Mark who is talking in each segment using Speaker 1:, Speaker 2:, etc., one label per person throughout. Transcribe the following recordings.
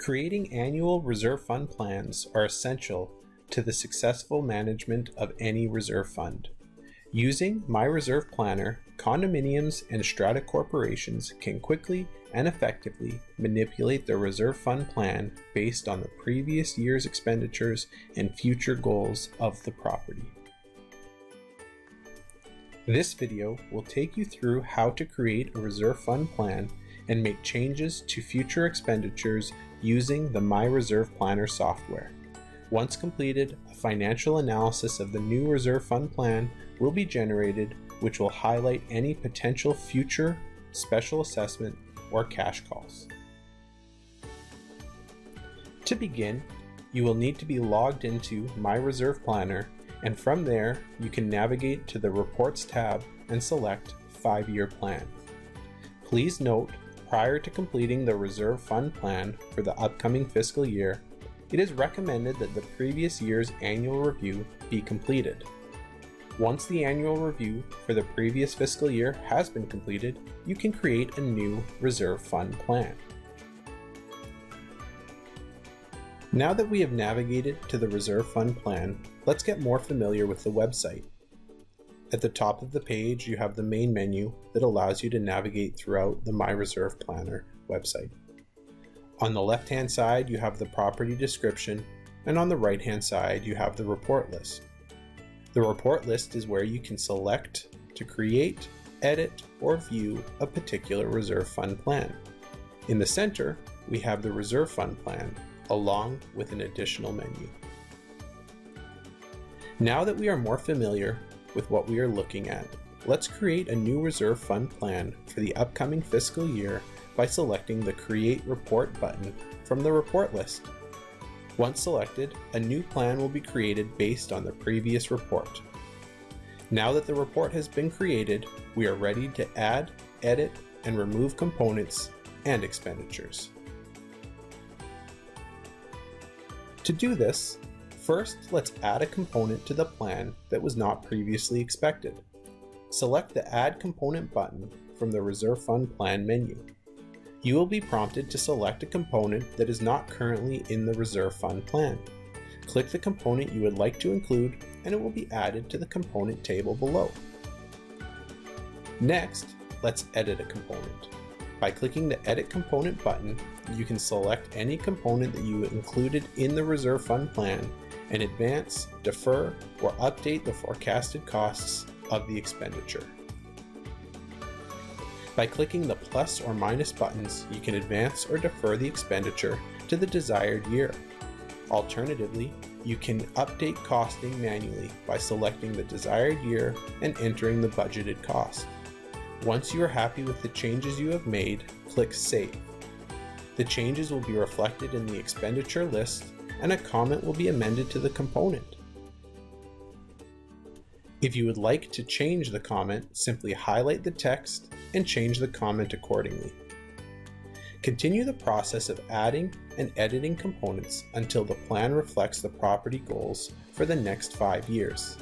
Speaker 1: Creating annual reserve fund plans are essential to the successful management of any reserve fund. Using myReservePlanner, condominiums and strata corporations can quickly and effectively manipulate their reserve fund plan based on the previous year's expenditures and future goals of the property. This video will take you through how to create a reserve fund plan and make changes to future expenditures using the myReservePlanner software. Once completed, a financial analysis of the new reserve fund plan will be generated, which will highlight any potential future special assessment or cash calls. To begin, you will need to be logged into myReservePlanner, and from there you can navigate to the Reports tab and select 5-year plan. Please note, prior to completing the reserve fund plan for the upcoming fiscal year, it is recommended that the previous year's annual review be completed. Once the annual review for the previous fiscal year has been completed, you can create a new reserve fund plan. Now that we have navigated to the reserve fund plan, let's get more familiar with the website. At the top of the page, you have the main menu that allows you to navigate throughout the myReservePlanner website. On the left-hand side, you have the property description, and on the right-hand side, you have the report list. The report list is where you can select to create, edit, or view a particular reserve fund plan. In the center, we have the reserve fund plan, along with an additional menu. Now that we are more familiar with what we are looking at, let's create a new reserve fund plan for the upcoming fiscal year by selecting the Create Report button from the report list. Once selected, a new plan will be created based on the previous report. Now that the report has been created, we are ready to add, edit, and remove components and expenditures. To do this, first, let's add a component to the plan that was not previously expected. Select the Add Component button from the Reserve Fund Plan menu. You will be prompted to select a component that is not currently in the Reserve Fund Plan. Click the component you would like to include, and it will be added to the component table below. Next, let's edit a component. By clicking the Edit Component button, you can select any component that you included in the Reserve Fund Plan and advance, defer, or update the forecasted costs of the expenditure. By clicking the plus or minus buttons, you can advance or defer the expenditure to the desired year. Alternatively, you can update costing manually by selecting the desired year and entering the budgeted cost. Once you are happy with the changes you have made, click Save. The changes will be reflected in the expenditure list, and a comment will be amended to the component. If you would like to change the comment, simply highlight the text and change the comment accordingly. Continue the process of adding and editing components until the plan reflects the property goals for the next 5 years.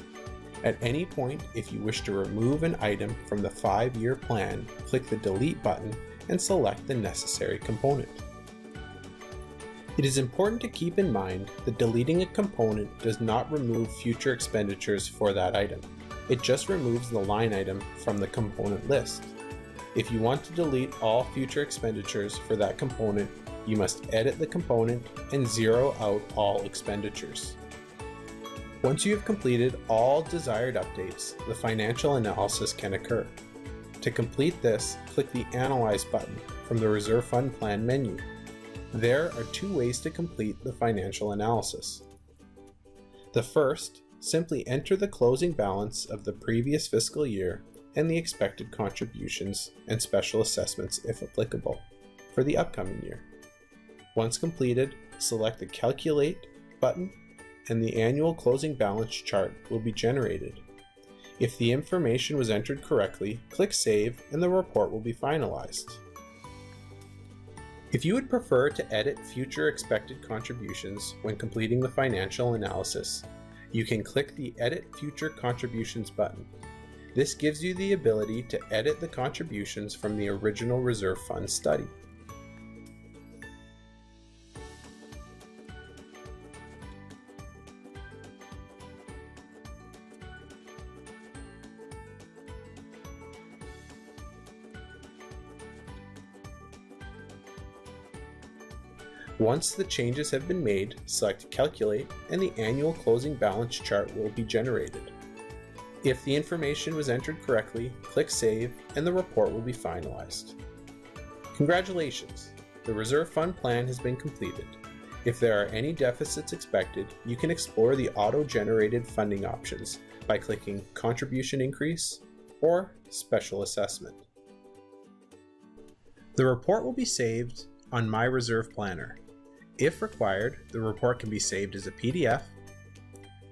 Speaker 1: At any point, if you wish to remove an item from the 5-year plan, click the Delete button and select the necessary component. It is important to keep in mind that deleting a component does not remove future expenditures for that item. It just removes the line item from the component list. If you want to delete all future expenditures for that component, you must edit the component and zero out all expenditures. Once you have completed all desired updates, the financial analysis can occur. To complete this, click the Analyze button from the Reserve Fund Plan menu. There are 2 ways to complete the financial analysis. The first, simply enter the closing balance of the previous fiscal year and the expected contributions and special assessments, if applicable, for the upcoming year. Once completed, select the Calculate button and the annual closing balance chart will be generated. If the information was entered correctly, click Save and the report will be finalized. If you would prefer to edit future expected contributions when completing the financial analysis, you can click the Edit Future Contributions button. This gives you the ability to edit the contributions from the original reserve fund study. Once the changes have been made, select Calculate and the annual closing balance chart will be generated. If the information was entered correctly, click Save and the report will be finalized. Congratulations! The Reserve Fund Plan has been completed. If there are any deficits expected, you can explore the auto-generated funding options by clicking Contribution Increase or Special Assessment. The report will be saved on myReservePlanner. If required, the report can be saved as a PDF,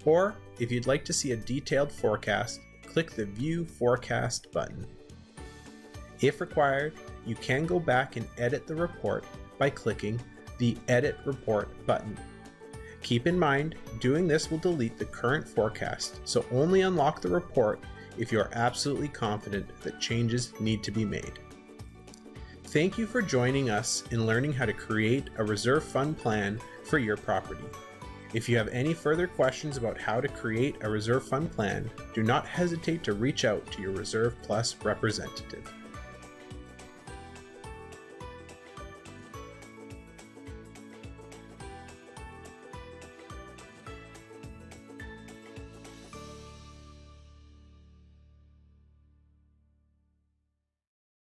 Speaker 1: or if you'd like to see a detailed forecast, click the View Forecast button. If required, you can go back and edit the report by clicking the Edit Report button. Keep in mind, doing this will delete the current forecast, so only unlock the report if you are absolutely confident that changes need to be made. Thank you for joining us in learning how to create a reserve fund plan for your property. If you have any further questions about how to create a reserve fund plan, do not hesitate to reach out to your Reserve Plus representative.